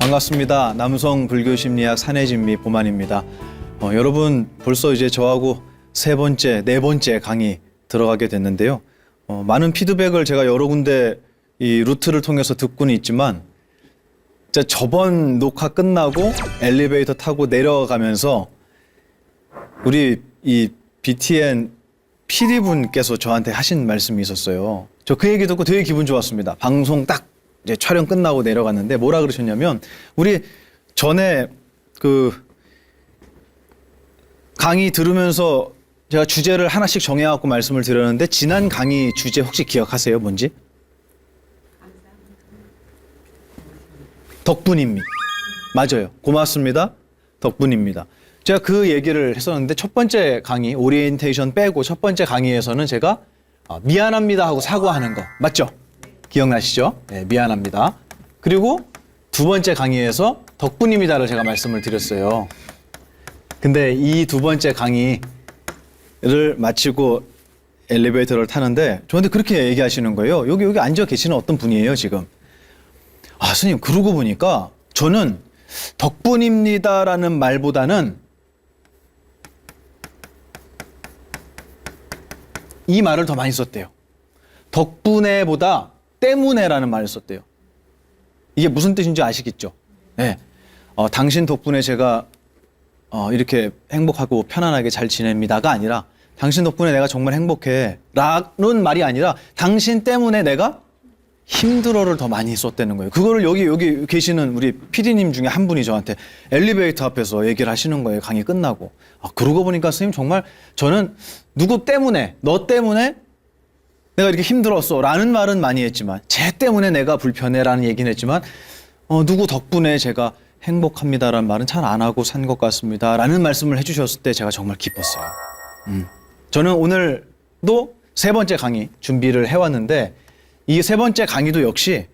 반갑습니다. 남성 불교심리학 산해진미 보만입니다. 여러분 벌써 이제 저하고 세 번째, 네 번째 강의 들어가게 됐는데요. 많은 피드백을 제가 여러 군데 이 루트를 통해서 듣고는 있지만 진짜 저번 녹화 끝나고 엘리베이터 타고 내려가면서 우리 이 BTN PD분께서 저한테 하신 말씀이 있었어요. 저 그 얘기 듣고 되게 기분 좋았습니다. 방송 딱 이제 촬영 끝나고 내려갔는데 뭐라 그러셨냐면 우리 전에 그 강의 들으면서 제가 주제를 하나씩 정해갖고 말씀을 드렸는데 지난 강의 주제 혹시 기억하세요? 뭔지? 덕분입니다. 맞아요. 고맙습니다. 덕분입니다. 제가 그 얘기를 했었는데 첫 번째 강의 오리엔테이션 빼고 첫 번째 강의에서는 제가 미안합니다 하고 사과하는 거 맞죠? 기억나시죠? 네, 미안합니다. 그리고 두 번째 강의에서 덕분입니다를 제가 말씀을 드렸어요. 근데 이 두 번째 강의를 마치고 엘리베이터를 타는데 저한테 그렇게 얘기하시는 거예요. 여기 앉아 계시는 어떤 분이에요, 지금. 아, 스님, 그러고 보니까 저는 덕분입니다라는 말보다는 이 말을 더 많이 썼대요. 덕분에보다 때문에라는 말을 썼대요. 이게 무슨 뜻인지 아시겠죠? 네. 당신 덕분에 제가 이렇게 행복하고 편안하게 잘 지냅니다가 아니라 당신 덕분에 내가 정말 행복해 라는 말이 아니라 당신 때문에 내가 힘들어를 더 많이 썼다는 거예요. 그거를 여기 계시는 우리 PD님 중에 한 분이 저한테 엘리베이터 앞에서 얘기를 하시는 거예요. 강의 끝나고. 그러고 보니까 선생님 정말 저는 누구 때문에, 너 때문에 내가 이렇게 힘들었어 라는 말은 많이 했지만 쟤 때문에 내가 불편해 라는 얘기는 했지만 누구 덕분에 제가 행복합니다라는 말은 잘 안 하고 산 것 같습니다 라는 말씀을 해주셨을 때 제가 정말 기뻤어요. 저는 오늘도 세 번째 강의 준비를 해왔는데 이 세 번째 강의도 역시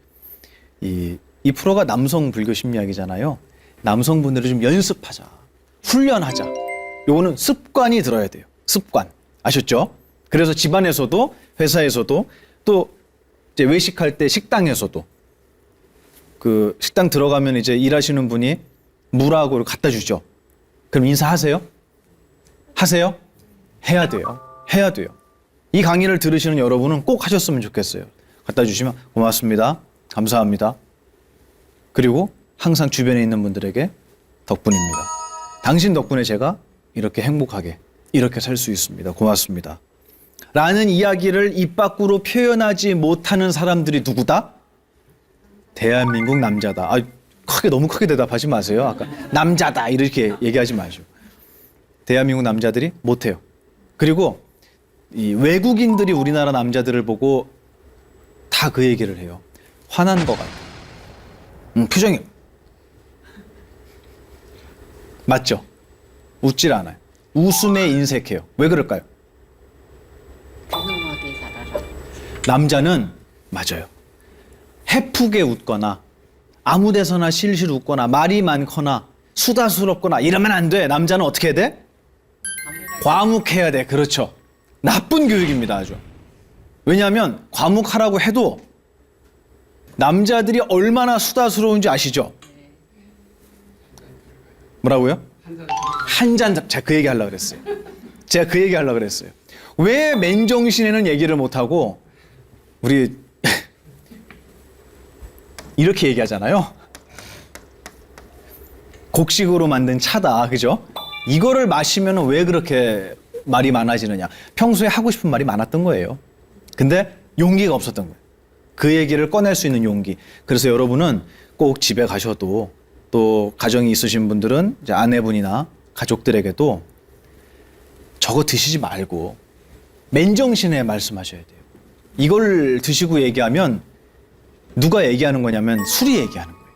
이 프로가 남성 불교 심리학이잖아요. 남성분들이 좀 연습하자, 훈련하자. 요거는 습관이 들어야 돼요. 습관. 아셨죠? 그래서 집안에서도 회사에서도 또 이제 외식할 때 식당에서도 그 식당 들어가면 이제 일하시는 분이 물하고 갖다 주죠. 그럼 인사하세요? 하세요? 해야 돼요. 해야 돼요. 이 강의를 들으시는 여러분은 꼭 하셨으면 좋겠어요. 갖다 주시면 고맙습니다. 감사합니다. 그리고 항상 주변에 있는 분들에게 덕분입니다. 당신 덕분에 제가 이렇게 행복하게 이렇게 살 수 있습니다. 고맙습니다. 라는 이야기를 입 밖으로 표현하지 못하는 사람들이 누구다? 대한민국 남자다. 너무 크게 대답하지 마세요. 아까 남자다 이렇게 얘기하지 마시고. 대한민국 남자들이 못해요. 그리고 이 외국인들이 우리나라 남자들을 보고 다 그 얘기를 해요. 화난 것 같아. 표정이 맞죠? 웃질 않아요. 웃음에 인색해요. 왜 그럴까요? 어디 살아라. 남자는 맞아요. 해프게 웃거나 아무 데서나 실실 웃거나 말이 많거나 수다스럽거나 이러면 안 돼. 남자는 어떻게 해야 돼? 과묵해야 돼. 그렇죠. 나쁜 교육입니다. 아주. 왜냐하면 과묵하라고 해도 남자들이 얼마나 수다스러운지 아시죠? 뭐라고요? 한 잔 제가 그 얘기 하려고 그랬어요. 왜 맨정신에는 얘기를 못하고 우리 이렇게 얘기하잖아요. 곡식으로 만든 차다. 그죠? 이거를 마시면 왜 그렇게 말이 많아지느냐. 평소에 하고 싶은 말이 많았던 거예요. 근데 용기가 없었던 거예요. 그 얘기를 꺼낼 수 있는 용기. 그래서 여러분은 꼭 집에 가셔도 또 가정이 있으신 분들은 이제 아내분이나 가족들에게도 저거 드시지 말고 맨정신에 말씀하셔야 돼요. 이걸 드시고 얘기하면 누가 얘기하는 거냐면 술이 얘기하는 거예요.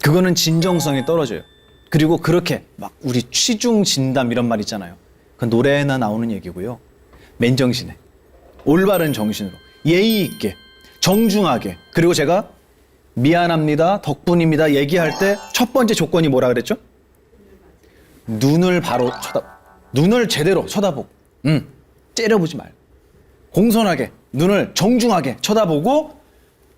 그거는 진정성이 떨어져요. 그리고 그렇게 막 우리 취중 진담 이런 말 있잖아요. 그 노래나 나오는 얘기고요. 맨정신에 올바른 정신으로 예의 있게 정중하게. 그리고 제가 미안합니다, 덕분입니다 얘기할 때 첫 번째 조건이 뭐라 그랬죠? 눈을 제대로 쳐다보고 째려보지 말고 공손하게 눈을 정중하게 쳐다보고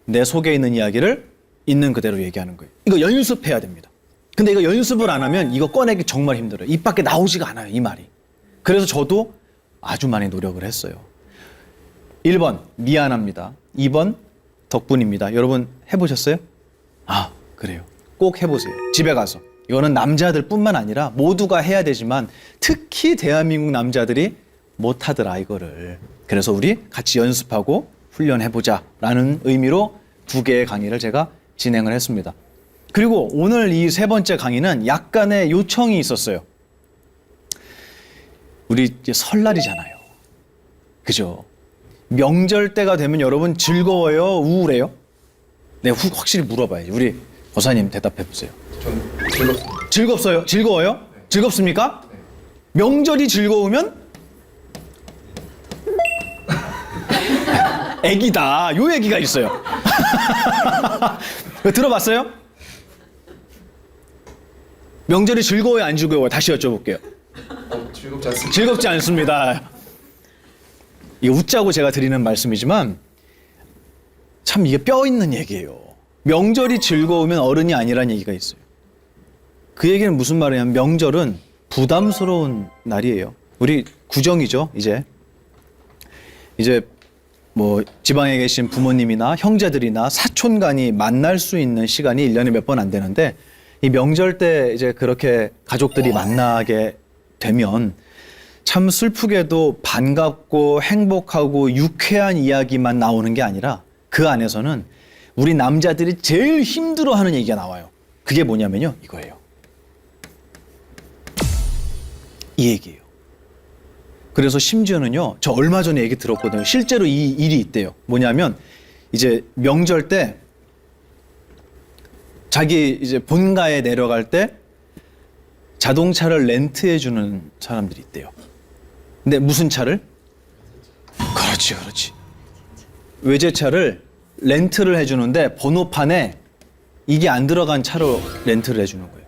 내 속에 있는 이야기를 있는 그대로 얘기하는 거예요. 이거 연습해야 됩니다. 근데 이거 연습을 안 하면 이거 꺼내기 정말 힘들어요. 입 밖에 나오지가 않아요, 이 말이. 그래서 저도 아주 많이 노력을 했어요. 1번 미안합니다. 2번 덕분입니다. 여러분 해보셨어요? 아, 그래요. 꼭 해보세요. 집에 가서. 이거는 남자들뿐만 아니라 모두가 해야 되지만 특히 대한민국 남자들이 못하더라 이거를. 그래서 우리 같이 연습하고 훈련해보자 라는 의미로 2개의 강의를 제가 진행을 했습니다. 그리고 오늘 이 3번째 강의는 약간의 요청이 있었어요. 우리 이제 설날이잖아요. 그죠? 명절 때가 되면 여러분 즐거워요? 우울해요? 네, 확실히 물어봐야지. 우리 고사님 대답해 보세요. 전 즐겁습니다. 즐겁어요? 즐거워요? 네. 즐겁습니까? 네. 명절이 즐거우면? 애기다. 요 얘기가 있어요. 들어봤어요? 명절이 즐거워요? 안 즐거워요? 다시 여쭤볼게요. 즐겁지 않습니다. 즐겁지 않습니다. 이게 웃자고 제가 드리는 말씀이지만 참 이게 뼈 있는 얘기예요. 명절이 즐거우면 어른이 아니란 얘기가 있어요. 그 얘기는 무슨 말이냐면 명절은 부담스러운 날이에요. 우리 구정이죠, 이제 뭐 지방에 계신 부모님이나 형제들이나 사촌 간이 만날 수 있는 시간이 1년에 몇 번 안 되는데 이 명절 때 이제 그렇게 가족들이 만나게 되면 참 슬프게도 반갑고 행복하고 유쾌한 이야기만 나오는 게 아니라 그 안에서는 우리 남자들이 제일 힘들어하는 얘기가 나와요. 그게 뭐냐면요, 이거예요. 이 얘기예요. 그래서 심지어는요, 저 얼마 전에 얘기 들었거든요. 실제로 이 일이 있대요. 뭐냐면 이제 명절 때 자기 이제 본가에 내려갈 때 자동차를 렌트해 주는 사람들이 있대요. 근데 무슨 차를? 그렇지. 외제차를 렌트를 해주는데 번호판에 이게 안 들어간 차로 렌트를 해주는 거예요.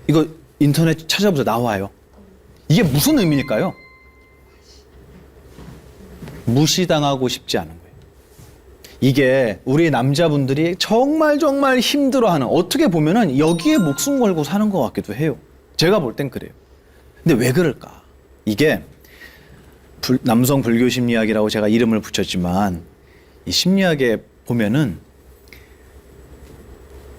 이거 인터넷 찾아보세요. 나와요. 이게 무슨 의미일까요? 무시당하고 싶지 않은 거예요. 이게 우리 남자분들이 정말 힘들어하는, 어떻게 보면은 여기에 목숨 걸고 사는 것 같기도 해요. 제가 볼 땐 그래요. 근데 왜 그럴까? 이게 남성 불교 심리학이라고 제가 이름을 붙였지만 이 심리학에 보면은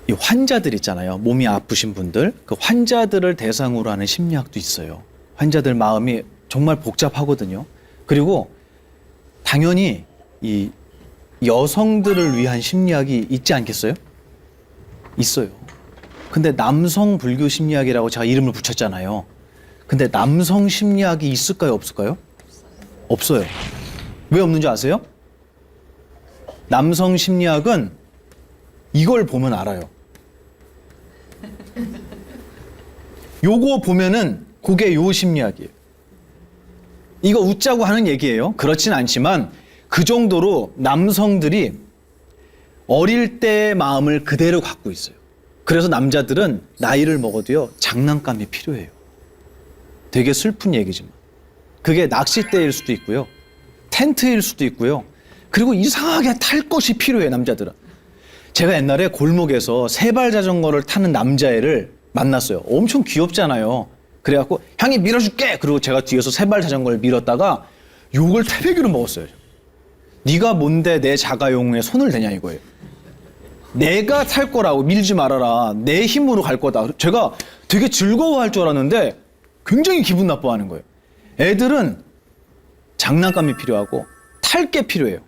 이 환자들 있잖아요. 몸이 아프신 분들, 그 환자들을 대상으로 하는 심리학도 있어요. 환자들 마음이 정말 복잡하거든요. 그리고 당연히 이 여성들을 위한 심리학이 있지 않겠어요? 있어요. 근데 남성 불교 심리학이라고 제가 이름을 붙였잖아요. 근데 남성 심리학이 있을까요? 없을까요? 없어요. 왜 없는지 아세요? 남성 심리학은 이걸 보면 알아요. 요거 보면은 그게 요 심리학이에요. 이거 웃자고 하는 얘기예요. 그렇진 않지만 그 정도로 남성들이 어릴 때의 마음을 그대로 갖고 있어요. 그래서 남자들은 나이를 먹어도요, 장난감이 필요해요. 되게 슬픈 얘기지만. 그게 낚싯대일 수도 있고요. 텐트일 수도 있고요. 그리고 이상하게 탈 것이 필요해요, 남자들은. 제가 옛날에 골목에서 세발 자전거를 타는 남자애를 만났어요. 엄청 귀엽잖아요. 그래갖고 형이 밀어줄게! 그리고 제가 뒤에서 세발 자전거를 밀었다가 욕을 태백이로 먹었어요. 네가 뭔데 내 자가용에 손을 대냐 이거예요. 내가 탈 거라고, 밀지 말아라. 내 힘으로 갈 거다. 제가 되게 즐거워할 줄 알았는데 굉장히 기분 나빠하는 거예요. 애들은 장난감이 필요하고 탈 게 필요해요.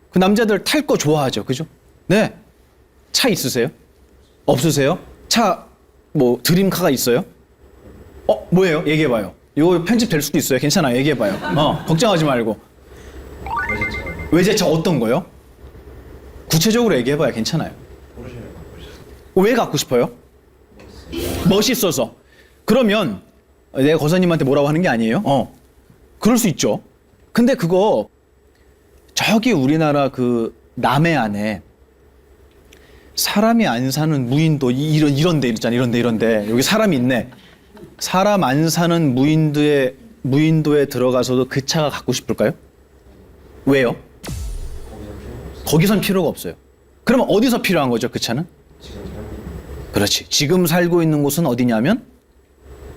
그 남자들 탈 거 좋아하죠. 그죠? 네. 차 있으세요? 없으세요? 차 뭐 드림카가 있어요? 뭐예요? 얘기해봐요. 이거 편집 될 수도 있어요. 괜찮아요. 얘기해봐요. 걱정하지 말고. 외제차 어떤 거요? 구체적으로 얘기해봐요. 괜찮아요. 왜 갖고 싶어요? 멋있어서. 그러면 내가 거사님한테 뭐라고 하는 게 아니에요? 그럴 수 있죠. 근데 그거 저기 우리나라 그 남해안에 사람이 안 사는 무인도 이런 데 있잖아. 이런 데 여기 사람이 있네. 사람 안 사는 무인도에 들어가서도 그 차가 갖고 싶을까요? 왜요? 거기선 필요가 없어요. 그러면 어디서 필요한 거죠, 그 차는? 지금 살고 있는 그렇지. 지금 살고 있는 곳은 어디냐면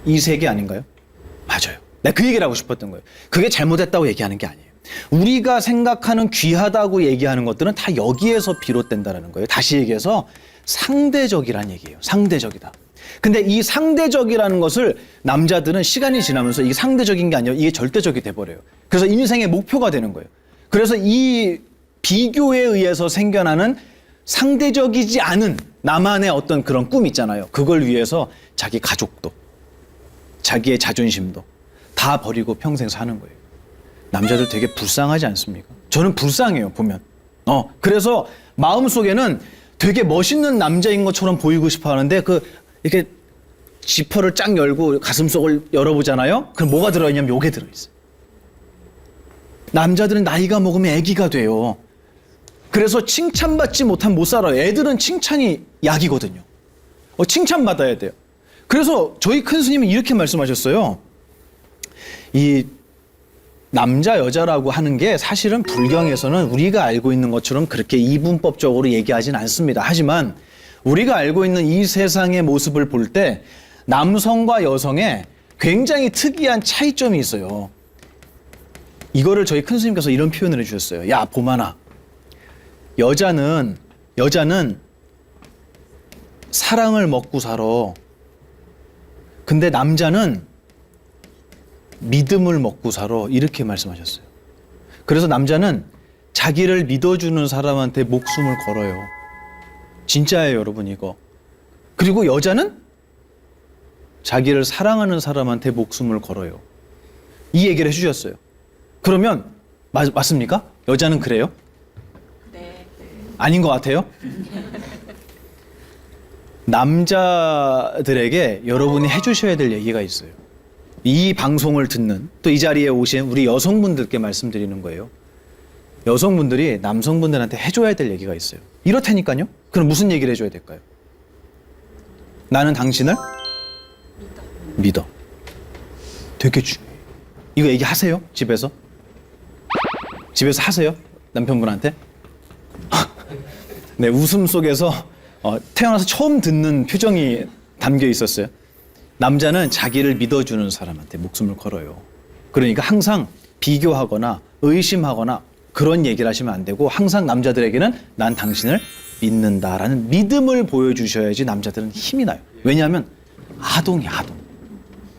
이 세계 아닌가요? 맞아요. 내가 그 얘기를 하고 싶었던 거예요. 그게 잘못했다고 얘기하는 게 아니에요. 우리가 생각하는 귀하다고 얘기하는 것들은 다 여기에서 비롯된다는 거예요. 다시 얘기해서 상대적이란 얘기예요. 상대적이다. 근데 이 상대적이라는 것을 남자들은 시간이 지나면서 이게 상대적인 게 아니라 이게 절대적이 돼버려요. 그래서 인생의 목표가 되는 거예요. 그래서 이 비교에 의해서 생겨나는 상대적이지 않은 나만의 어떤 그런 꿈 있잖아요. 그걸 위해서 자기 가족도, 자기의 자존심도 다 버리고 평생 사는 거예요. 남자들 되게 불쌍하지 않습니까? 저는 불쌍해요, 보면. 그래서 마음속에는 되게 멋있는 남자인 것처럼 보이고 싶어 하는데 이렇게 지퍼를 쫙 열고 가슴속을 열어보잖아요? 그럼 뭐가 들어있냐면 요게 들어있어요. 남자들은 나이가 먹으면 애기가 돼요. 그래서 칭찬받지 못하면 못 살아요. 애들은 칭찬이 약이거든요. 칭찬받아야 돼요. 그래서 저희 큰 스님은 이렇게 말씀하셨어요. 이 남자 여자라고 하는 게 사실은 불경에서는 우리가 알고 있는 것처럼 그렇게 이분법적으로 얘기하진 않습니다. 하지만 우리가 알고 있는 이 세상의 모습을 볼 때 남성과 여성의 굉장히 특이한 차이점이 있어요. 이거를 저희 큰 스님께서 이런 표현을 해주셨어요. 야, 보만아. 여자는 사랑을 먹고 살아. 근데 남자는 믿음을 먹고 살아. 이렇게 말씀하셨어요. 그래서 남자는 자기를 믿어주는 사람한테 목숨을 걸어요. 진짜예요, 여러분, 이거. 그리고 여자는 자기를 사랑하는 사람한테 목숨을 걸어요. 이 얘기를 해주셨어요. 그러면 맞습니까? 여자는 그래요? 네. 아닌 것 같아요? 남자들에게 여러분이 해주셔야 될 얘기가 있어요. 이 방송을 듣는 또 이 자리에 오신 우리 여성분들께 말씀드리는 거예요. 여성분들이 남성분들한테 해줘야 될 얘기가 있어요. 이렇다니까요? 그럼 무슨 얘기를 해줘야 될까요? 나는 당신을 믿어. 되게 중요해요. 이거 얘기하세요? 집에서? 집에서 하세요? 남편분한테? 네, 웃음 속에서 태어나서 처음 듣는 표정이 담겨 있었어요. 남자는 자기를 믿어주는 사람한테 목숨을 걸어요. 그러니까 항상 비교하거나 의심하거나 그런 얘기를 하시면 안 되고 항상 남자들에게는 난 당신을 믿는다라는 믿음을 보여주셔야지 남자들은 힘이 나요. 왜냐하면 아동이야, 아동.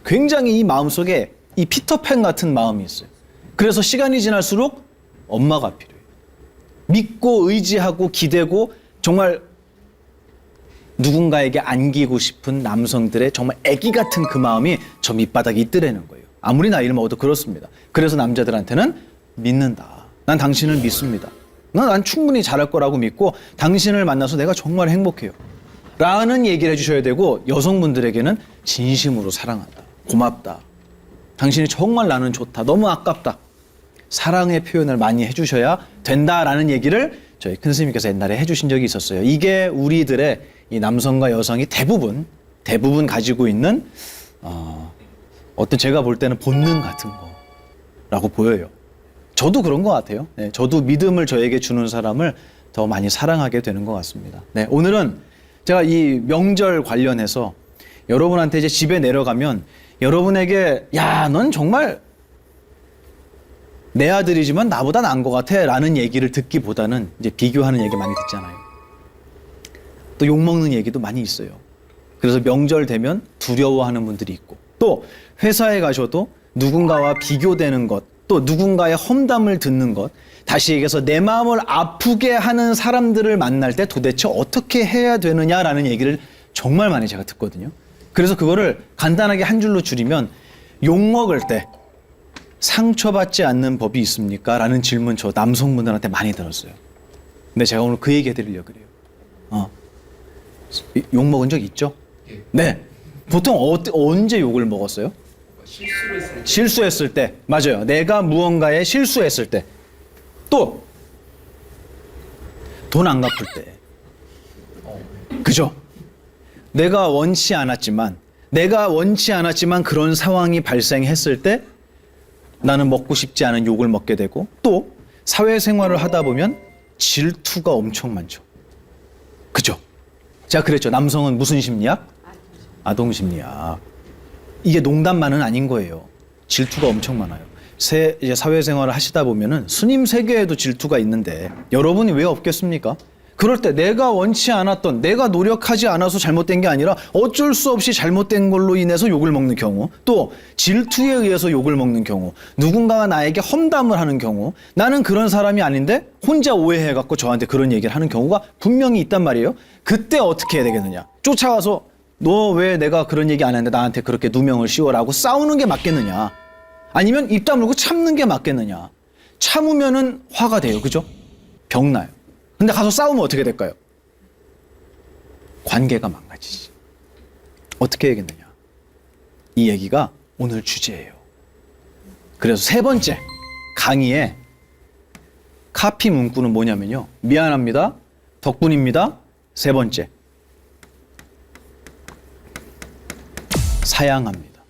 굉장히 이 마음속에 이 피터팬 같은 마음이 있어요. 그래서 시간이 지날수록 엄마가 필요해요. 믿고 의지하고 기대고 정말 누군가에게 안기고 싶은 남성들의 정말 애기 같은 그 마음이 저 밑바닥에 있더라는 거예요. 아무리 나이를 먹어도 그렇습니다. 그래서 남자들한테는 믿는다. 난 당신을 믿습니다. 난 충분히 잘할 거라고 믿고 당신을 만나서 내가 정말 행복해요. 라는 얘기를 해주셔야 되고 여성분들에게는 진심으로 사랑한다. 고맙다. 당신이 정말 나는 좋다. 너무 아깝다. 사랑의 표현을 많이 해주셔야 된다라는 얘기를 저희 큰 스님께서 옛날에 해주신 적이 있었어요. 이게 우리들의 이 남성과 여성이 대부분 가지고 있는 어떤 제가 볼 때는 본능 같은 거라고 보여요. 저도 그런 것 같아요. 네, 저도 믿음을 저에게 주는 사람을 더 많이 사랑하게 되는 것 같습니다. 네, 오늘은 제가 이 명절 관련해서 여러분한테 이제 집에 내려가면 여러분에게 야, 넌 정말 내 아들이지만 나보다 나은 것 같아 라는 얘기를 듣기보다는 이제 비교하는 얘기 많이 듣잖아요. 또 욕먹는 얘기도 많이 있어요. 그래서 명절 되면 두려워하는 분들이 있고 또 회사에 가셔도 누군가와 비교되는 것 또 누군가의 험담을 듣는 것 다시 얘기해서 내 마음을 아프게 하는 사람들을 만날 때 도대체 어떻게 해야 되느냐라는 얘기를 정말 많이 제가 듣거든요. 그래서 그거를 간단하게 한 줄로 줄이면 욕먹을 때 상처받지 않는 법이 있습니까? 라는 질문 저 남성분들한테 많이 들었어요. 근데 제가 오늘 그 얘기 해드리려고 그래요. 욕먹은 적 있죠? 예. 네. 보통 언제 욕을 먹었어요? 실수를 했을 때 실수했을 때. 맞아요. 내가 무언가에 실수했을 때. 또 돈 안 갚을 때. 그죠? 내가 원치 않았지만 그런 상황이 발생했을 때 나는 먹고 싶지 않은 욕을 먹게 되고 또 사회생활을 하다 보면 질투가 엄청 많죠. 제가 그랬죠. 남성은 무슨 심리학? 아동 심리학. 이게 농담만은 아닌 거예요. 질투가 엄청 많아요. 이제 사회생활을 하시다 보면은 스님 세계에도 질투가 있는데 여러분이 왜 없겠습니까? 그럴 때 내가 원치 않았던, 내가 노력하지 않아서 잘못된 게 아니라 어쩔 수 없이 잘못된 걸로 인해서 욕을 먹는 경우, 또 질투에 의해서 욕을 먹는 경우, 누군가가 나에게 험담을 하는 경우, 나는 그런 사람이 아닌데 혼자 오해해갖고 저한테 그런 얘기를 하는 경우가 분명히 있단 말이에요. 그때 어떻게 해야 되겠느냐? 쫓아가서 너 왜 내가 그런 얘기 안 했는데 나한테 그렇게 누명을 씌워라고 싸우는 게 맞겠느냐? 아니면 입 다물고 참는 게 맞겠느냐? 참으면은 화가 돼요. 그죠? 병나요. 근데 가서 싸우면 어떻게 될까요? 관계가 망가지지. 어떻게 해야겠느냐? 이 얘기가 오늘 주제예요. 그래서 세 번째 강의의 카피 문구는 뭐냐면요. 미안합니다. 덕분입니다. 세 번째. 사양합니다.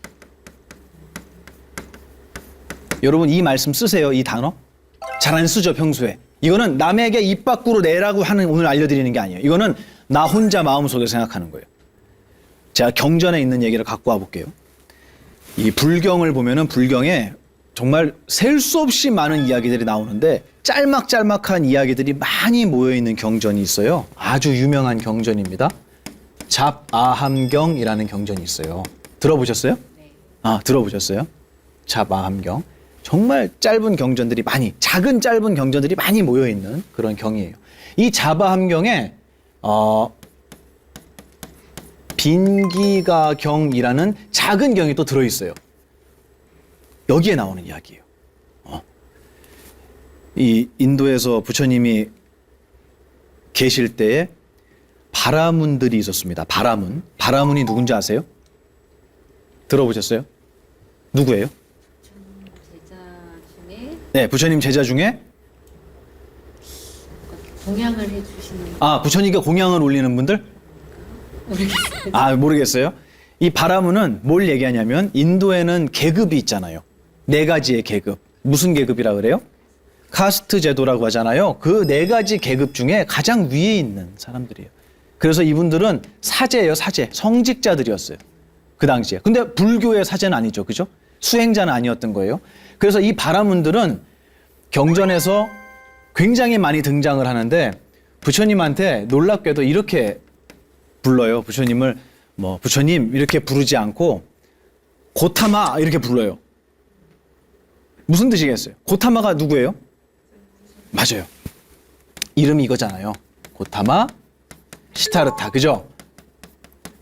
여러분 이 말씀 쓰세요. 이 단어. 잘 안 쓰죠 평소에. 이거는 남에게 입 밖으로 내라고 하는 오늘 알려드리는 게 아니에요. 이거는 나 혼자 마음속에 생각하는 거예요. 제가 경전에 있는 얘기를 갖고 와볼게요. 이 불경을 보면은 불경에 정말 셀 수 없이 많은 이야기들이 나오는데 짤막짤막한 이야기들이 많이 모여있는 경전이 있어요. 아주 유명한 경전입니다. 잡아함경이라는 경전이 있어요. 들어보셨어요? 아, 들어보셨어요? 잡아함경. 정말 짧은 경전들이 많이, 작은 짧은 경전들이 많이 모여있는 그런 경이에요. 이 잡아함경에 빈기가경이라는 작은 경이 또 들어있어요. 여기에 나오는 이야기예요. 이 인도에서 부처님이 계실 때에 바라문들이 있었습니다. 바라문. 바라문이 누군지 아세요? 들어보셨어요? 누구예요? 네, 부처님 제자 중에 공양을 해주시는. 아, 부처님께 공양을 올리는 분들? 모르겠어요. 아, 모르겠어요. 이 바라문은 뭘 얘기하냐면 인도에는 계급이 있잖아요. 네 가지의 계급. 무슨 계급이라 그래요? 카스트 제도라고 하잖아요. 그 네 가지 계급 중에 가장 위에 있는 사람들이에요. 그래서 이분들은 사제예요, 사제. 성직자들이었어요. 그 당시에. 근데 불교의 사제는 아니죠. 그죠? 수행자는 아니었던 거예요. 그래서 이 바라문들은 경전에서 굉장히 많이 등장을 하는데 부처님한테 놀랍게도 이렇게 불러요. 부처님을 부처님 이렇게 부르지 않고 고타마 이렇게 불러요. 무슨 뜻이겠어요? 고타마가 누구예요? 맞아요. 이름이 이거잖아요. 고타마 시타르타. 그죠?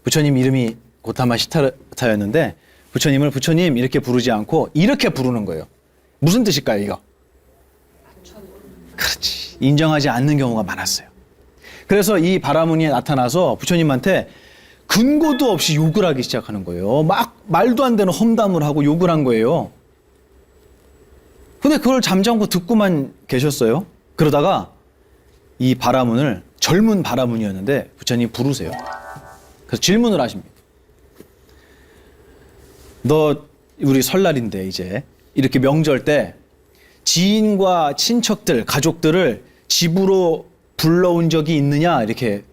부처님 이름이 고타마 시타르타였는데 부처님을 부처님 이렇게 부르지 않고 이렇게 부르는 거예요. 무슨 뜻일까요, 이거? 그렇지. 인정하지 않는 경우가 많았어요. 그래서 이 바라문이 나타나서 부처님한테 근거도 없이 욕을 하기 시작하는 거예요. 막 말도 안 되는 험담을 하고 욕을 한 거예요. 근데 그걸 잠잠고 듣고만 계셨어요. 그러다가 이 바라문을, 젊은 바라문이었는데 부처님이 부르세요. 그래서 질문을 하십니다. 너 우리 설날인데 이제 이렇게 명절 때 지인과 친척들, 가족들을 집으로 불러온 적이 있느냐 이렇게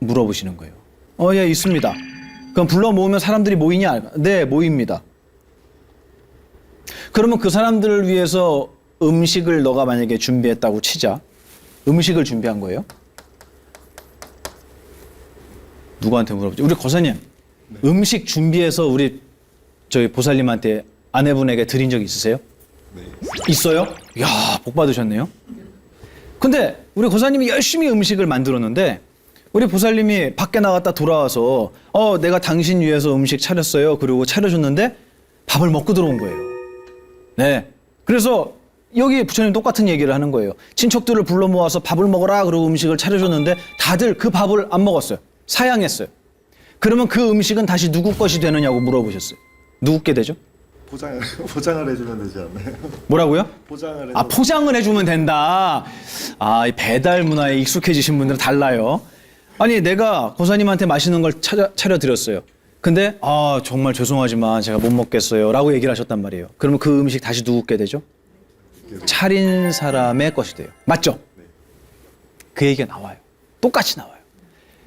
물어보시는 거예요. 예, 있습니다. 그럼 불러 모으면 사람들이 모이냐? 네, 모입니다. 그러면 그 사람들을 위해서 음식을 너가 만약에 준비했다고 치자. 음식을 준비한 거예요? 누구한테 물어보죠? 우리 거사님, 네. 음식 준비해서 우리 저희 보살님한테 아내분에게 드린 적 있으세요? 네. 있어요? 이야, 복 받으셨네요. 근데 우리 거사님이 열심히 음식을 만들었는데 우리 보살님이 밖에 나갔다 돌아와서 내가 당신 위해서 음식 차렸어요. 그리고 차려줬는데 밥을 먹고 들어온 거예요. 네. 그래서 여기 부처님 똑같은 얘기를 하는 거예요. 친척들을 불러 모아서 밥을 먹어라 그러고 음식을 차려줬는데 다들 그 밥을 안 먹었어요. 사양했어요. 그러면 그 음식은 다시 누구 것이 되느냐고 물어보셨어요. 누구께 되죠? 포장을 해주면 되지 않나요? 뭐라고요? 포장을 아, 포장을 해주면 된다. 아, 이 배달 문화에 익숙해지신 분들은 달라요. 아니, 내가 고사님한테 맛있는 걸 차려드렸어요. 근데 정말 죄송하지만 제가 못 먹겠어요 라고 얘기를 하셨단 말이에요. 그러면 그 음식 다시 누구께 되죠? 차린 사람의 것이 돼요. 맞죠? 그 얘기가 나와요. 똑같이 나와요.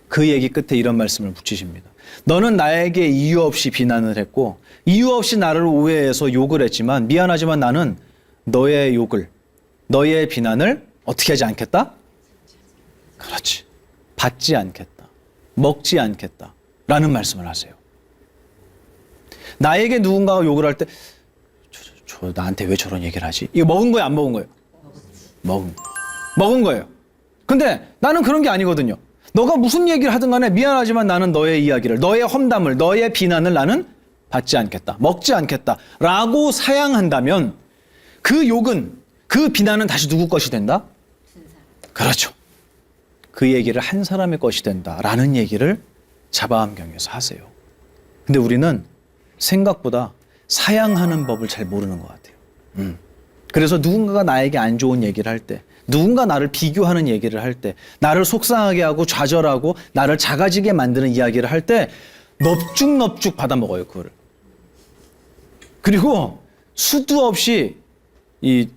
그 얘기 끝에 이런 말씀을 붙이십니다. 너는 나에게 이유 없이 비난을 했고 이유 없이 나를 오해해서 욕을 했지만 미안하지만 나는 너의 욕을, 너의 비난을 어떻게 하지 않겠다? 그렇지. 받지 않겠다. 먹지 않겠다. 라는 말씀을 하세요. 나에게 누군가가 욕을 할 때 저 나한테 왜 저런 얘기를 하지? 이거 먹은 거예요? 안 먹은 거예요? 먹은 거예요. 근데 나는 그런 게 아니거든요. 너가 무슨 얘기를 하든 간에 미안하지만 나는 너의 이야기를, 너의 험담을, 너의 비난을 나는 받지 않겠다. 먹지 않겠다. 라고 사양한다면 그 욕은, 그 비난은 다시 누구 것이 된다? 그렇죠. 그 얘기를 한 사람의 것이 된다라는 얘기를 자바암경에서 하세요. 근데 우리는 생각보다 사양하는 법을 잘 모르는 것 같아요. 그래서 누군가가 나에게 안 좋은 얘기를 할 때, 누군가 나를 비교하는 얘기를 할 때, 나를 속상하게 하고 좌절하고 나를 작아지게 만드는 이야기를 할 때 넙죽넙죽 받아먹어요, 그거를. 그리고 수도 없이 이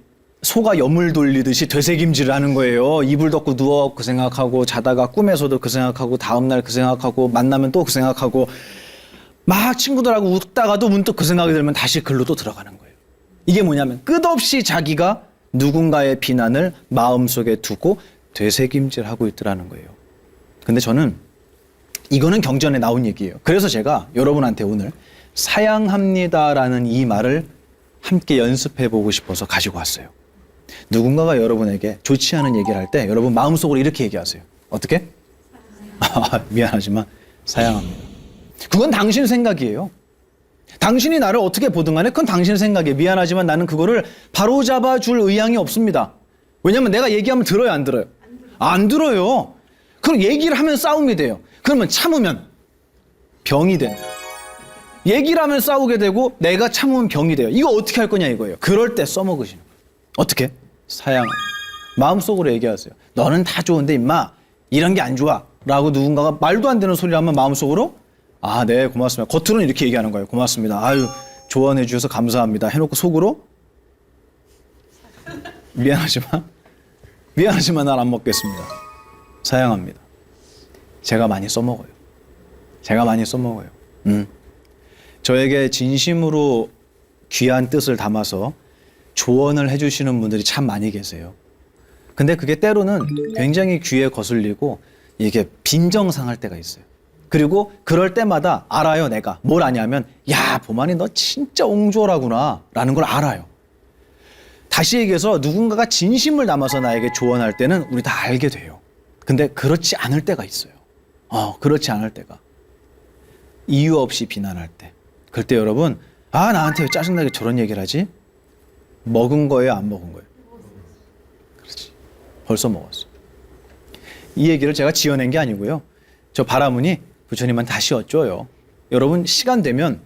소가 염을 돌리듯이 되새김질을 하는 거예요. 이불 덮고 누워 그 생각하고 자다가 꿈에서도 그 생각하고 다음날 그 생각하고 만나면 또 그 생각하고 막 친구들하고 웃다가도 문득 그 생각이 들면 다시 글로 또 들어가는 거예요. 이게 뭐냐면 끝없이 자기가 누군가의 비난을 마음속에 두고 되새김질하고 있더라는 거예요. 근데 저는 이거는 경전에 나온 얘기예요. 그래서 제가 여러분한테 오늘 사양합니다라는 이 말을 함께 연습해 보고 싶어서 가지고 왔어요. 누군가가 여러분에게 좋지 않은 얘기를 할 때 여러분 마음속으로 이렇게 얘기하세요. 어떻게? 미안하지만 사양합니다. 그건 당신 생각이에요. 당신이 나를 어떻게 보든 간에 그건 당신 생각이에요. 미안하지만 나는 그거를 바로잡아 줄 의향이 없습니다. 왜냐면 내가 얘기하면 들어요, 안 들어요? 안 들어요. 그럼 얘기를 하면 싸움이 돼요. 그러면 참으면 병이 된다. 얘기를 하면 싸우게 되고 내가 참으면 병이 돼요. 이거 어떻게 할 거냐 이거예요. 그럴 때 써먹으시는 거예요. 어떻게? 사양. 마음속으로 얘기하세요. 너는 다 좋은데 임마 이런 게 안 좋아 라고 누군가가 말도 안 되는 소리를 하면 마음속으로 아, 네, 고맙습니다. 겉으로는 이렇게 얘기하는 거예요. 고맙습니다. 아유, 조언해 주셔서 감사합니다. 해놓고 속으로 미안하지만 난 안 먹겠습니다. 사양합니다. 제가 많이 써먹어요. 저에게 진심으로 귀한 뜻을 담아서 조언을 해주시는 분들이 참 많이 계세요. 근데 그게 때로는 굉장히 귀에 거슬리고 이게 빈정상할 때가 있어요. 그리고 그럴 때마다 알아요, 내가. 뭘 아냐면, 야, 보만이 너 진짜 옹졸하구나 라는 걸 알아요. 다시 얘기해서 누군가가 진심을 담아서 나에게 조언할 때는 우리 다 알게 돼요. 근데 그렇지 않을 때가 있어요. 그렇지 않을 때가. 이유 없이 비난할 때. 그럴 때 여러분, 아, 나한테 왜 짜증나게 저런 얘기를 하지? 먹은 거예요, 안 먹은 거예요? 그렇지. 벌써 먹었어. 이 얘기를 제가 지어낸 게 아니고요. 저 바라문이 부처님한테 다시 여쭤요. 여러분 시간 되면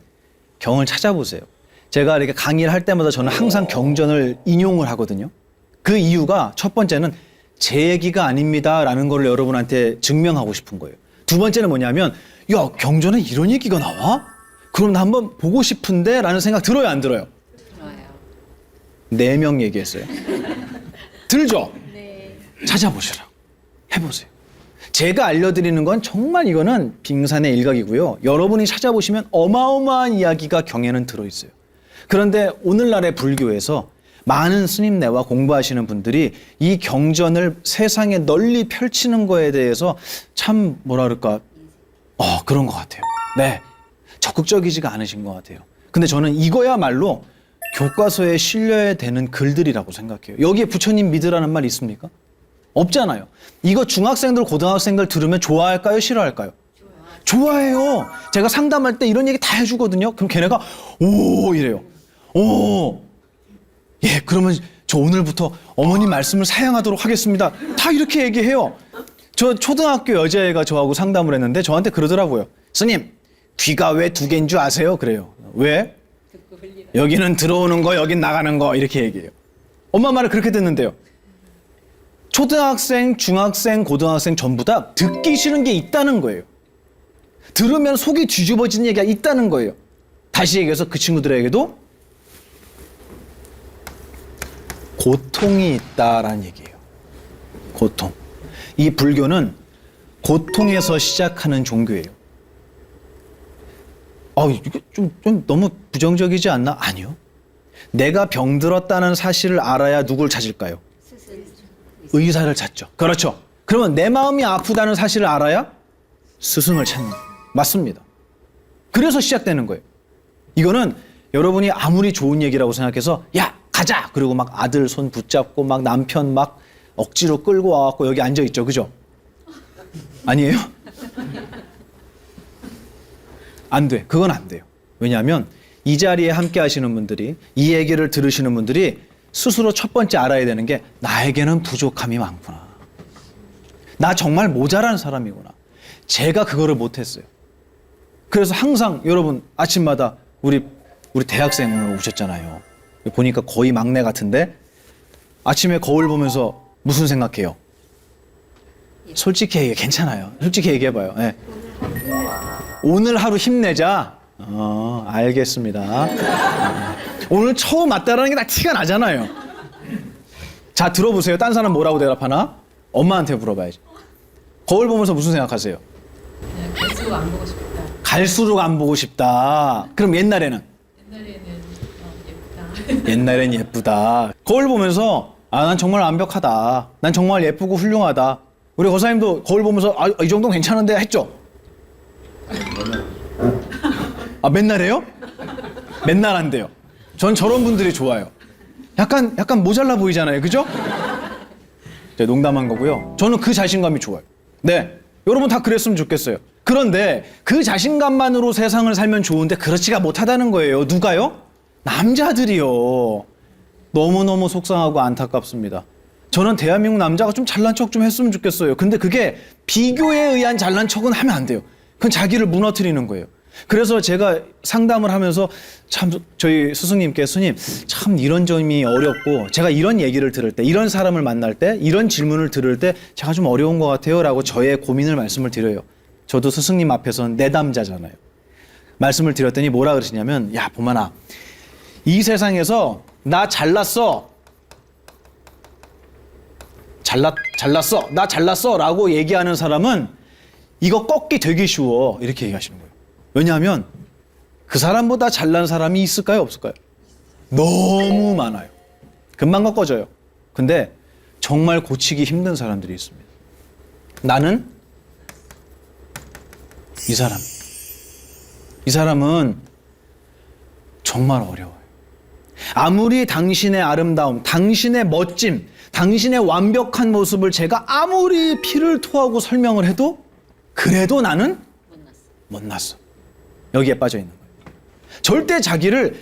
경을 찾아보세요. 제가 이렇게 강의를 할 때마다 저는 항상 경전을 인용을 하거든요. 그 이유가 첫 번째는 제 얘기가 아닙니다라는 걸 여러분한테 증명하고 싶은 거예요. 두 번째는 뭐냐면 야, 경전에 이런 얘기가 나와? 그럼 나 한번 보고 싶은데 라는 생각 들어요, 안 들어요? 들어요. 4명 얘기했어요. 들죠? 네. 찾아보시라고. 해보세요. 제가 알려드리는 건 정말 이거는 빙산의 일각이고요. 여러분이 찾아보시면 어마어마한 이야기가 경에는 들어있어요. 그런데 오늘날의 불교에서 많은 스님네와 공부하시는 분들이 이 경전을 세상에 널리 펼치는 거에 대해서 참 뭐라 그럴까 그런 것 같아요. 네, 적극적이지가 않으신 것 같아요. 근데 저는 이거야말로 교과서에 실려야 되는 글들이라고 생각해요. 여기에 부처님 믿으라는 말 있습니까? 없잖아요. 이거 중학생들, 고등학생들 들으면 좋아할까요? 싫어할까요? 좋아해요. 제가 상담할 때 이런 얘기 다 해주거든요. 그럼 걔네가 오 이래요. 오, 예, 그러면 저 오늘부터 어머님 말씀을 사양하도록 하겠습니다. 다 이렇게 얘기해요. 저 초등학교 여자애가 저하고 상담을 했는데 저한테 그러더라고요. 스님, 귀가 왜 2개인 줄 아세요? 그래요. 왜? 여기는 들어오는 거, 여긴 나가는 거 이렇게 얘기해요. 엄마 말을 그렇게 듣는데요. 초등학생, 중학생, 고등학생 전부 다 듣기 싫은 게 있다는 거예요. 들으면 속이 뒤집어지는 얘기가 있다는 거예요. 다시 얘기해서 그 친구들에게도 고통이 있다라는 얘기예요. 고통. 이 불교는 고통에서 시작하는 종교예요. 이게 좀 너무 부정적이지 않나? 아니요. 내가 병들었다는 사실을 알아야 누굴 찾을까요? 의사를 찾죠. 그렇죠. 그러면 내 마음이 아프다는 사실을 알아야 스승을 찾는 거예요. 맞습니다. 그래서 시작되는 거예요. 이거는 여러분이 아무리 좋은 얘기라고 생각해서 야 가자 그리고 막 아들 손 붙잡고 막 남편 막 억지로 끌고 와갖고 여기 앉아있죠. 그죠? 아니에요? 안 돼. 그건 안 돼요. 왜냐하면 이 자리에 함께 하시는 분들이 이 얘기를 들으시는 분들이 스스로 첫 번째 알아야 되는 게 나에게는 부족함이 많구나. 나 정말 모자란 사람이구나. 제가 그거를 못했어요. 그래서 항상 여러분 아침마다 우리 대학생 오늘 오셨잖아요. 보니까 거의 막내 같은데 아침에 거울 보면서 무슨 생각해요? 솔직히 얘기해. 괜찮아요. 솔직히 얘기해봐요. 네. 오늘 하루 힘내자. 알겠습니다. 오늘 처음 왔다라는 게 다 티가 나잖아요. 자, 들어보세요. 딴 사람 뭐라고 대답하나? 엄마한테 물어봐야지. 거울 보면서 무슨 생각하세요? 그냥 갈수록 안 보고 싶다. 갈수록 안 보고 싶다. 그럼 옛날에는? 예쁘다. 옛날엔 예쁘다. 거울 보면서 난 정말 완벽하다. 난 정말 예쁘고 훌륭하다. 우리 거사님도 거울 보면서 이 정도는 괜찮은데 했죠? 맨날 해요? 맨날 한대요. 전 저런 분들이 좋아요. 약간 모자라 보이잖아요. 그죠? 농담한 거고요. 저는 그 자신감이 좋아요. 네. 여러분 다 그랬으면 좋겠어요. 그런데 그 자신감만으로 세상을 살면 좋은데 그렇지가 못하다는 거예요. 누가요? 남자들이요. 너무너무 속상하고 안타깝습니다. 저는 대한민국 남자가 좀 잘난 척 좀 했으면 좋겠어요. 근데 그게 비교에 의한 잘난 척은 하면 안 돼요. 그건 자기를 무너뜨리는 거예요. 그래서 제가 상담을 하면서 참 저희 스승님께 스님 참 이런 점이 어렵고 제가 이런 얘기를 들을 때 이런 사람을 만날 때 이런 질문을 들을 때 제가 좀 어려운 것 같아요 라고 저의 고민을 말씀을 드려요. 저도 스승님 앞에서는 내담자잖아요. 말씀을 드렸더니 뭐라 그러시냐면 야 보만아 이 세상에서 나 잘났어 나 잘났어 라고 얘기하는 사람은 이거 꺾기 되게 쉬워 이렇게 얘기하시는 거예요. 왜냐하면 그 사람보다 잘난 사람이 있을까요? 없을까요? 너무 많아요. 금방 꺾어져요. 근데 정말 고치기 힘든 사람들이 있습니다. 나는 이 사람은 정말 어려워요. 아무리 당신의 아름다움, 당신의 멋짐, 당신의 완벽한 모습을 제가 아무리 피를 토하고 설명을 해도 그래도 나는 못났어. 여기에 빠져 있는 거예요. 절대 자기를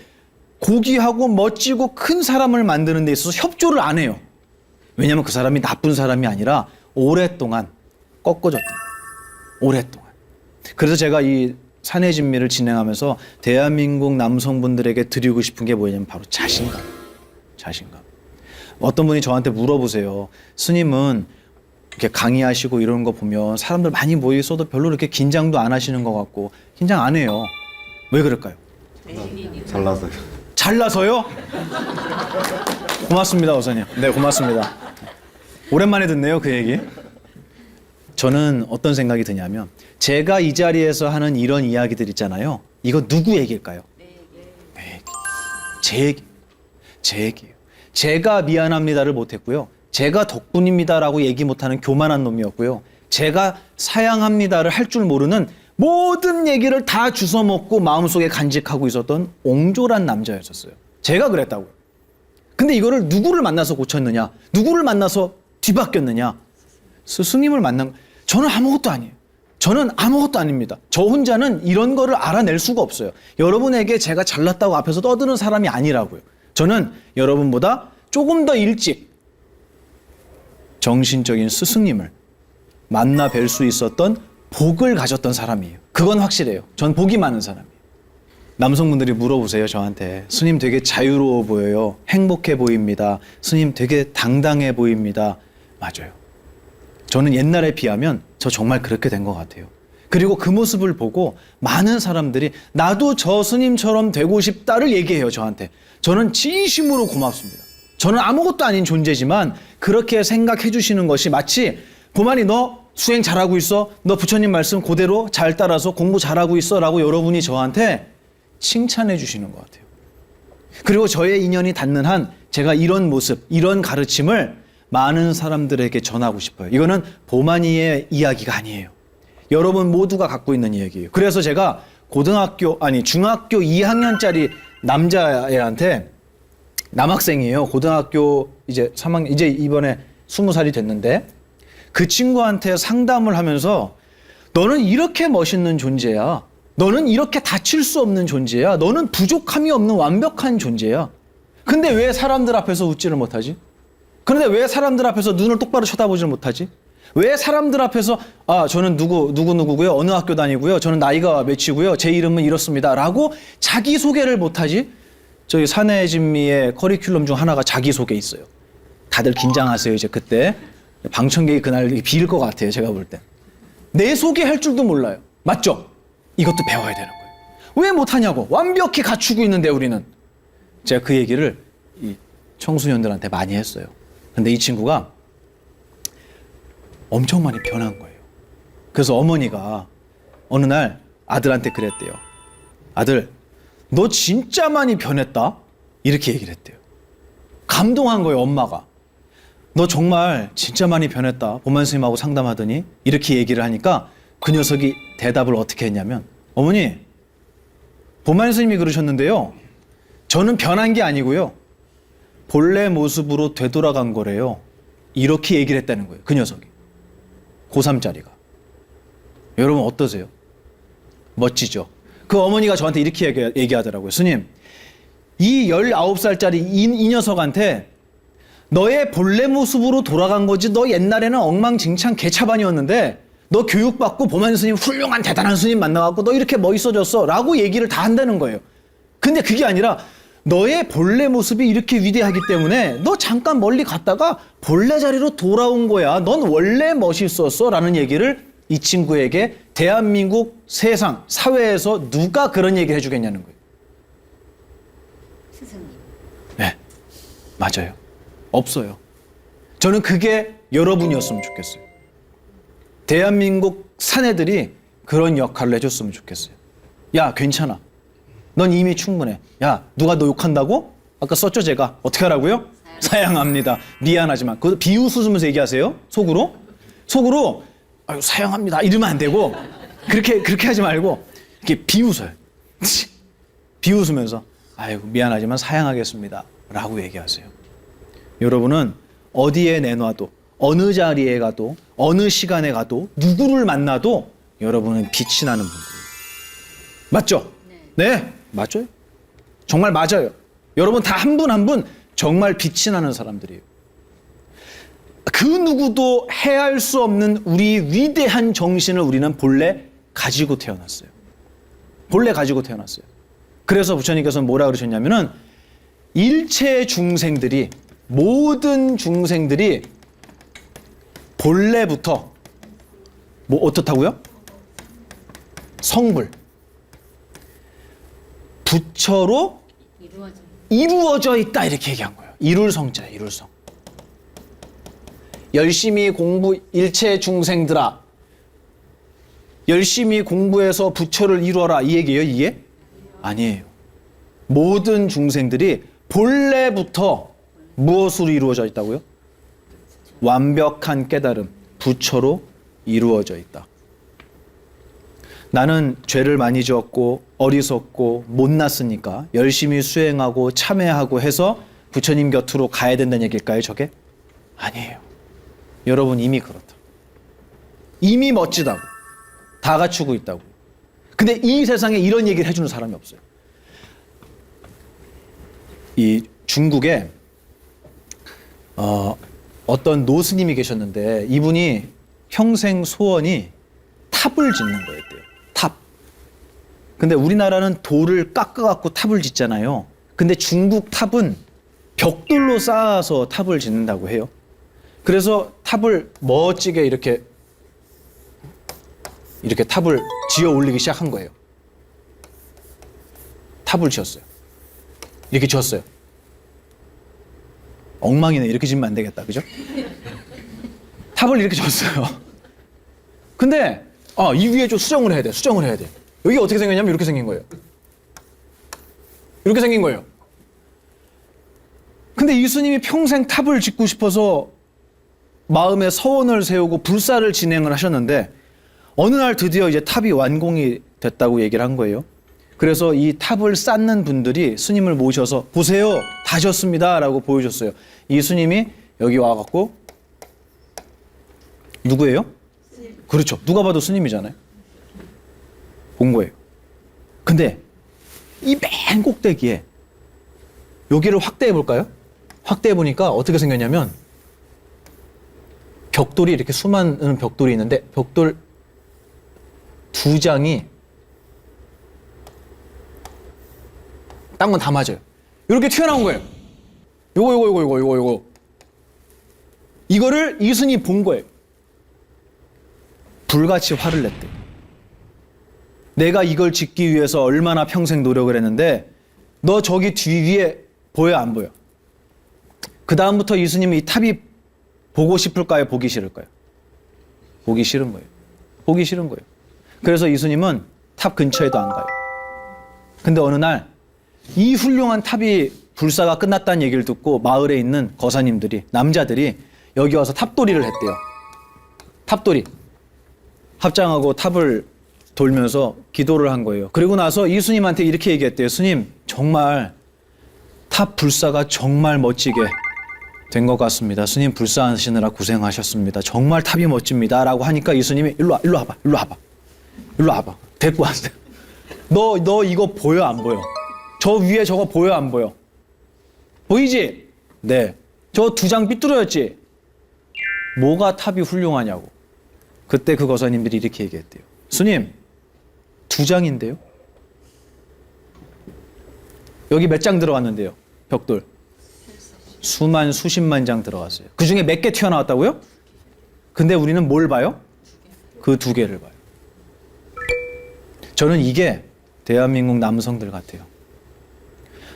고귀하고 멋지고 큰 사람을 만드는 데 있어서 협조를 안 해요. 왜냐하면 그 사람이 나쁜 사람이 아니라 오랫동안 꺾어졌던 거예요. 오랫동안. 그래서 제가 이 사내 진미를 진행하면서 대한민국 남성분들에게 드리고 싶은 게 뭐냐면 바로 자신감. 어떤 분이 저한테 물어보세요. 스님은 이렇게 강의하시고 이런 거 보면 사람들 많이 모여 있어도 별로 이렇게 긴장도 안 하시는 것 같고 긴장 안 해요. 왜 그럴까요? 잘나서요. 잘나서요? 고맙습니다, 어사님. 네, 고맙습니다. 오랜만에 듣네요, 그 얘기. 저는 어떤 생각이 드냐면 제가 이 자리에서 하는 이런 이야기들 있잖아요. 이거 누구 얘기일까요? 제 얘기예요. 제가 미안합니다를 못했고요. 제가 덕분입니다라고 얘기 못하는 교만한 놈이었고요. 제가 사양합니다를 할 줄 모르는 모든 얘기를 다 주워먹고 마음속에 간직하고 있었던 옹졸한 남자였었어요. 제가 그랬다고요. 근데 이거를 누구를 만나서 고쳤느냐? 누구를 만나서 뒤바뀌었느냐? 스승님을 만난 저는 아무것도 아니에요. 저는 아무것도 아닙니다. 저 혼자는 이런 거를 알아낼 수가 없어요. 여러분에게 제가 잘났다고 앞에서 떠드는 사람이 아니라고요. 저는 여러분보다 조금 더 일찍 정신적인 스승님을 만나 뵐 수 있었던 복을 가졌던 사람이에요. 그건 확실해요. 전 복이 많은 사람이에요. 남성분들이 물어보세요, 저한테. 스님 되게 자유로워 보여요. 행복해 보입니다. 스님 되게 당당해 보입니다. 맞아요. 저는 옛날에 비하면 저 정말 그렇게 된 것 같아요. 그리고 그 모습을 보고 많은 사람들이 나도 저 스님처럼 되고 싶다를 얘기해요, 저한테. 저는 진심으로 고맙습니다. 저는 아무것도 아닌 존재지만 그렇게 생각해 주시는 것이 마치 보만이 너 수행 잘하고 있어? 너 부처님 말씀 그대로 잘 따라서 공부 잘하고 있어? 라고 여러분이 저한테 칭찬해 주시는 것 같아요. 그리고 저의 인연이 닿는 한 제가 이런 모습, 이런 가르침을 많은 사람들에게 전하고 싶어요. 이거는 보만이의 이야기가 아니에요. 여러분 모두가 갖고 있는 이야기예요. 그래서 제가 중학교 2학년짜리 남자애한테, 남학생이에요. 고등학교 이제 3학년, 이제 이번에 20살이 됐는데, 그 친구한테 상담을 하면서 너는 이렇게 멋있는 존재야. 너는 이렇게 다칠 수 없는 존재야. 너는 부족함이 없는 완벽한 존재야. 근데 왜 사람들 앞에서 웃지를 못하지? 그런데 왜 사람들 앞에서 눈을 똑바로 쳐다보지를 못하지? 왜 사람들 앞에서 저는 누구고요? 어느 학교 다니고요? 저는 나이가 몇이고요? 제 이름은 이렇습니다. 라고 자기소개를 못하지? 저희 사내진미의 커리큘럼 중 하나가 자기소개 있어요. 다들 긴장하세요. 이제 그때 방청객이 그날 비일 것 같아요. 제가 볼 때. 내 소개할 줄도 몰라요. 맞죠? 이것도 배워야 되는 거예요. 왜 못하냐고. 완벽히 갖추고 있는데 우리는. 제가 그 얘기를 이 청소년들한테 많이 했어요. 근데 이 친구가 엄청 많이 변한 거예요. 그래서 어머니가 어느 날 아들한테 그랬대요. 아들, 너 진짜 많이 변했다? 이렇게 얘기를 했대요. 감동한 거예요, 엄마가. 너 정말 진짜 많이 변했다. 보만 스님하고 상담하더니 이렇게 얘기를 하니까 그 녀석이 대답을 어떻게 했냐면, 어머니, 보만 스님이 그러셨는데요. 저는 변한 게 아니고요. 본래 모습으로 되돌아간 거래요. 이렇게 얘기를 했다는 거예요. 그 녀석이. 고3짜리가. 여러분 어떠세요? 멋지죠? 그 어머니가 저한테 이렇게 얘기하더라고요. 스님, 이 19살짜리 이 녀석한테 너의 본래 모습으로 돌아간 거지, 너 옛날에는 엉망진창 개차반이었는데 너 교육받고 보만 스님 훌륭한 대단한 스님 만나갖고 너 이렇게 멋있어졌어 라고 얘기를 다 한다는 거예요. 근데 그게 아니라 너의 본래 모습이 이렇게 위대하기 때문에 너 잠깐 멀리 갔다가 본래 자리로 돌아온 거야. 넌 원래 멋있었어 라는 얘기를 이 친구에게 대한민국 세상 사회에서 누가 그런 얘기를 해주겠냐는 거예요. 스승님. 네, 맞아요. 없어요. 저는 그게 여러분이었으면 좋겠어요. 대한민국 사내들이 그런 역할을 해줬으면 좋겠어요. 야, 괜찮아. 넌 이미 충분해. 야, 누가 너 욕한다고? 아까 썼죠, 제가. 어떻게 하라고요? 사양합니다. 미안하지만. 그거 비웃으면서 얘기하세요. 속으로. 속으로, 아유, 사양합니다. 이러면 안 되고, 그렇게 하지 말고, 이렇게 비웃어요. 비웃으면서, 아이고, 미안하지만 사양하겠습니다. 라고 얘기하세요. 여러분은 어디에 내놔도, 어느 자리에 가도, 어느 시간에 가도, 누구를 만나도 여러분은 빛이 나는 분들이에요. 맞죠? 네, 맞아요. 정말 맞아요. 여러분 다 한 분 한 분 정말 빛이 나는 사람들이에요. 그 누구도 해할 수 없는 우리 위대한 정신을 우리는 본래 가지고 태어났어요. 본래 가지고 태어났어요. 그래서 부처님께서는 뭐라 그러셨냐면은 일체 중생들이, 모든 중생들이 본래부터 뭐 어떻다고요? 성불, 부처로 이루어져 있다 이렇게 얘기한 거예요. 이룰성자예요. 이룰성. 열심히 공부, 일체 중생들아, 열심히 공부해서 부처를 이루어라 이 얘기예요. 이게? 아니에요. 모든 중생들이 본래부터 무엇으로 이루어져 있다고요? 완벽한 깨달음, 부처로 이루어져 있다. 나는 죄를 많이 지었고 어리석고 못났으니까 열심히 수행하고 참회하고 해서 부처님 곁으로 가야 된다는 얘기일까요, 저게? 아니에요. 여러분 이미 그렇다. 이미 멋지다고. 다 갖추고 있다고. 근데 이 세상에 이런 얘기를 해주는 사람이 없어요. 이 중국에 어떤 노스님이 계셨는데 이분이 평생 소원이 탑을 짓는 거였대요. 탑. 근데 우리나라는 돌을 깎아갖고 탑을 짓잖아요. 근데 중국 탑은 벽돌로 쌓아서 탑을 짓는다고 해요. 그래서 탑을 멋지게 이렇게 탑을 지어 올리기 시작한 거예요. 탑을 지었어요. 이렇게 지었어요. 엉망이네. 이렇게 지으면 안 되겠다. 그죠? 탑을 이렇게 지었어요. 근데 이 위에 좀 수정을 해야 돼. 수정을 해야 돼. 여기 어떻게 생겼냐면 이렇게 생긴 거예요. 이렇게 생긴 거예요. 근데 이수님이 평생 탑을 짓고 싶어서 마음에 서원을 세우고 불사를 진행을 하셨는데 어느 날 드디어 이제 탑이 완공이 됐다고 얘기를 한 거예요. 그래서 이 탑을 쌓는 분들이 스님을 모셔서 보세요, 다 졌습니다 라고 보여줬어요. 이 스님이 여기 와갖고 누구예요? 그렇죠. 누가 봐도 스님이잖아요. 본 거예요. 근데 이 맨 꼭대기에 여기를 확대해 볼까요? 확대해 보니까 어떻게 생겼냐면 벽돌이 이렇게 수많은 벽돌이 있는데 벽돌 2장이 딴 건 다 맞아요. 이렇게 튀어나온 거예요. 요거. 이거를 이순이 본 거예요. 불같이 화를 냈대. 내가 이걸 짓기 위해서 얼마나 평생 노력을 했는데 너 저기 뒤에 보여 안 보여? 그 다음부터 이수님이 이 탑이 보고 싶을까요? 보기 싫을까요? 보기 싫은 거예요. 보기 싫은 거예요. 그래서 이수님은 탑 근처에도 안 가요. 근데 어느 날 이 훌륭한 탑이 불사가 끝났다는 얘기를 듣고 마을에 있는 거사님들이, 남자들이 여기 와서 탑돌이를 했대요. 탑돌이. 합장하고 탑을 돌면서 기도를 한 거예요. 그리고 나서 이수님한테 이렇게 얘기했대요. 스님, 정말 탑 불사가 정말 멋지게 된 것 같습니다. 스님 불사하시느라 고생하셨습니다. 정말 탑이 멋집니다. 라고 하니까 이수님이 일로 와봐. 데리고 왔어요. 너 이거 보여 안 보여? 저 위에 저거 보여 안 보여? 보이지? 네. 저 2장 삐뚤어졌지? 뭐가 탑이 훌륭하냐고. 그때 그 거사님들이 이렇게 얘기했대요. 스님, 2장인데요? 여기 몇 장 들어갔는데요? 벽돌. 수십만 장 들어갔어요. 그 중에 몇 개 튀어나왔다고요? 근데 우리는 뭘 봐요? 그 2개를 봐요. 저는 이게 대한민국 남성들 같아요.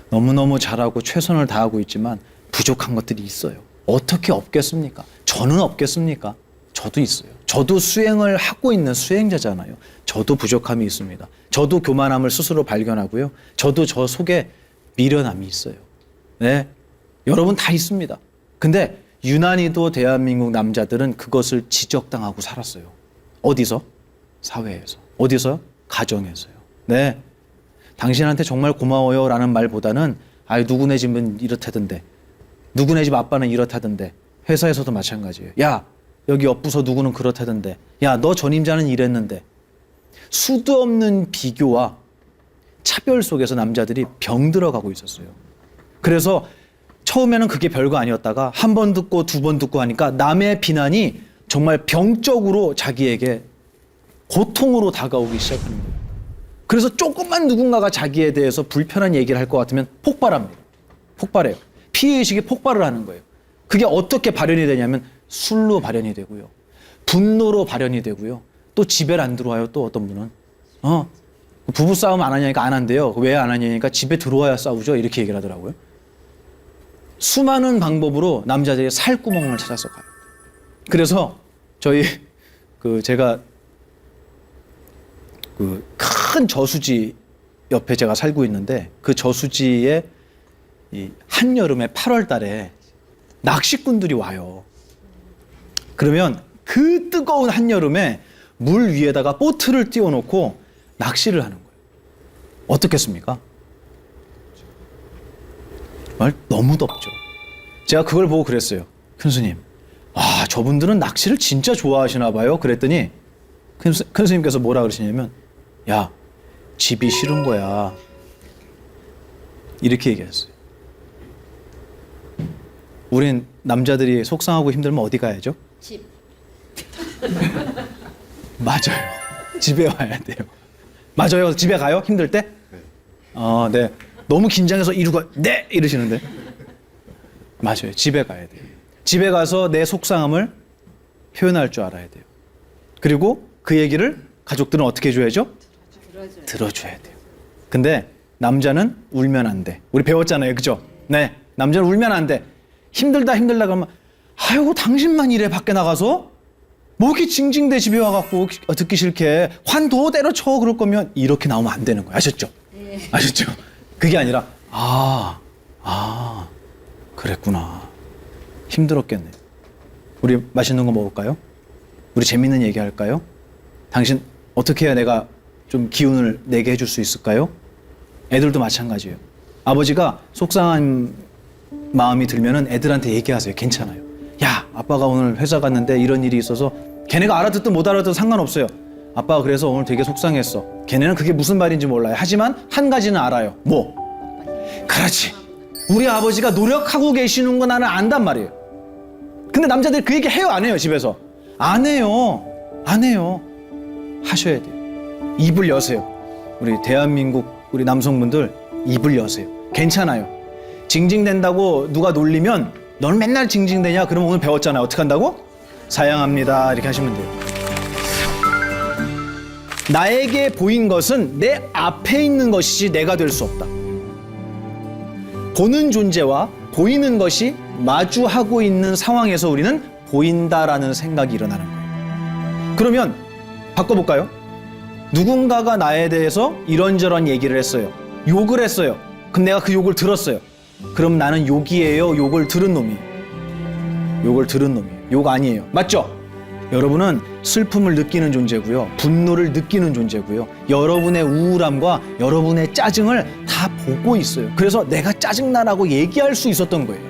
너무너무 잘하고 최선을 다하고 있지만 부족한 것들이 있어요. 어떻게 없겠습니까? 저는 없겠습니까? 저도 있어요. 저도 수행을 하고 있는 수행자잖아요. 저도 부족함이 있습니다. 저도 교만함을 스스로 발견하고요. 저도 저 속에 미련함이 있어요. 네, 여러분 다 있습니다. 근데 유난히도 대한민국 남자들은 그것을 지적당하고 살았어요. 어디서? 사회에서. 어디서? 가정에서요. 네, 당신한테 정말 고마워요 라는 말보다는 누구네 집은 이렇다던데, 누구네 집 아빠는 이렇다던데, 회사에서도 마찬가지예요. 야, 여기 옆부서 누구는 그렇다던데, 야, 너 전임자는 이랬는데. 수도 없는 비교와 차별 속에서 남자들이 병들어가고 있었어요. 그래서 처음에는 그게 별거 아니었다가 한 번 듣고 2번 듣고 하니까 남의 비난이 정말 병적으로 자기에게 고통으로 다가오기 시작하는 거예요. 그래서 조금만 누군가가 자기에 대해서 불편한 얘기를 할 것 같으면 폭발합니다. 폭발해요. 피해의식이 폭발을 하는 거예요. 그게 어떻게 발현이 되냐면 술로 발현이 되고요. 분노로 발현이 되고요. 또 집에 안 들어와요. 또 어떤 분은. 부부싸움 안 하냐니까 안 한대요. 왜 안 하냐니까 집에 들어와야 싸우죠. 이렇게 얘기를 하더라고요. 수많은 방법으로 남자들이 살구멍을 찾아서 가요. 그래서 제가 큰 저수지 옆에 제가 살고 있는데 그 저수지에 이 한여름에 8월 달에 낚시꾼들이 와요. 그러면 그 뜨거운 한여름에 물 위에다가 보트를 띄워놓고 낚시를 하는 거예요. 어떻겠습니까? 정말 너무 덥죠. 제가 그걸 보고 그랬어요. 큰 스님, 저분들은 낚시를 진짜 좋아하시나 봐요. 그랬더니 큰 스님께서 뭐라 그러시냐면, 야, 집이 싫은 거야. 이렇게 얘기했어요. 우린 남자들이 속상하고 힘들면 어디 가야죠? 집. 맞아요. 집에 와야 돼요. 맞아요. 집에 가요? 힘들 때? 네. 너무 긴장해서 네! 이러시는데. 맞아요. 집에 가야 돼요. 집에 가서 내 속상함을 표현할 줄 알아야 돼요. 그리고 그 얘기를 가족들은 어떻게 해줘야죠? 들어줘야 돼요. 근데 남자는 울면 안 돼. 우리 배웠잖아요. 그죠? 네. 남자는 울면 안 돼. 힘들다 그러면, 아이고, 당신만 이래, 밖에 나가서? 뭐 이렇게 징징대 집에 와갖고 듣기 싫게 환도 때려쳐 그럴 거면 이렇게 나오면 안 되는 거예요. 아셨죠? 아셨죠? 그게 아니라 그랬구나. 힘들었겠네. 우리 맛있는 거 먹을까요? 우리 재밌는 얘기 할까요? 당신 어떻게 해야 내가 좀 기운을 내게 해줄 수 있을까요? 애들도 마찬가지예요. 아버지가 속상한 마음이 들면은 애들한테 얘기하세요. 괜찮아요. 야, 아빠가 오늘 회사 갔는데 이런 일이 있어서 걔네가 알아듣든 못 알아듣든 상관없어요. 아빠가 그래서 오늘 되게 속상했어. 걔네는 그게 무슨 말인지 몰라요. 하지만 한 가지는 알아요. 뭐? 그렇지. 우리 아버지가 노력하고 계시는 거 나는 안단 말이에요. 근데 남자들 그 얘기 해요, 안 해요, 집에서? 안 해요. 안 해요. 하셔야 돼요. 입을 여세요. 우리 대한민국 우리 남성분들 입을 여세요. 괜찮아요. 징징댄다고 누가 놀리면 넌 맨날 징징대냐? 그러면 오늘 배웠잖아요. 어떻게 한다고? 사양합니다. 이렇게 하시면 돼요. 나에게 보인 것은 내 앞에 있는 것이지 내가 될 수 없다. 보는 존재와 보이는 것이 마주하고 있는 상황에서 우리는 보인다라는 생각이 일어나는 거예요. 그러면 바꿔볼까요? 누군가가 나에 대해서 이런저런 얘기를 했어요. 욕을 했어요. 그럼 내가 그 욕을 들었어요. 그럼 나는 욕이에요? 욕을 들은 놈이에요? 욕을 들은 놈이에요. 욕 아니에요. 맞죠? 여러분은 슬픔을 느끼는 존재고요. 분노를 느끼는 존재고요. 여러분의 우울함과 여러분의 짜증을 다 보고 있어요. 그래서 내가 짜증나라고 얘기할 수 있었던 거예요.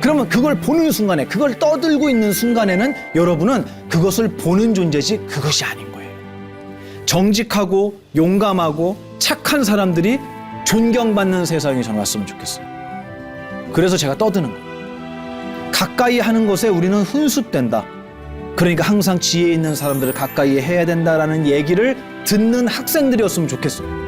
그러면 그걸 보는 순간에, 그걸 떠들고 있는 순간에는 여러분은 그것을 보는 존재지 그것이 아닌 거예요. 정직하고 용감하고 착한 사람들이 존경받는 세상이 저는 왔으면 좋겠어요. 그래서 제가 떠드는 거예요. 가까이 하는 것에 우리는 훈수된다. 그러니까 항상 지혜 있는 사람들을 가까이 해야 된다라는 얘기를 듣는 학생들이었으면 좋겠어요.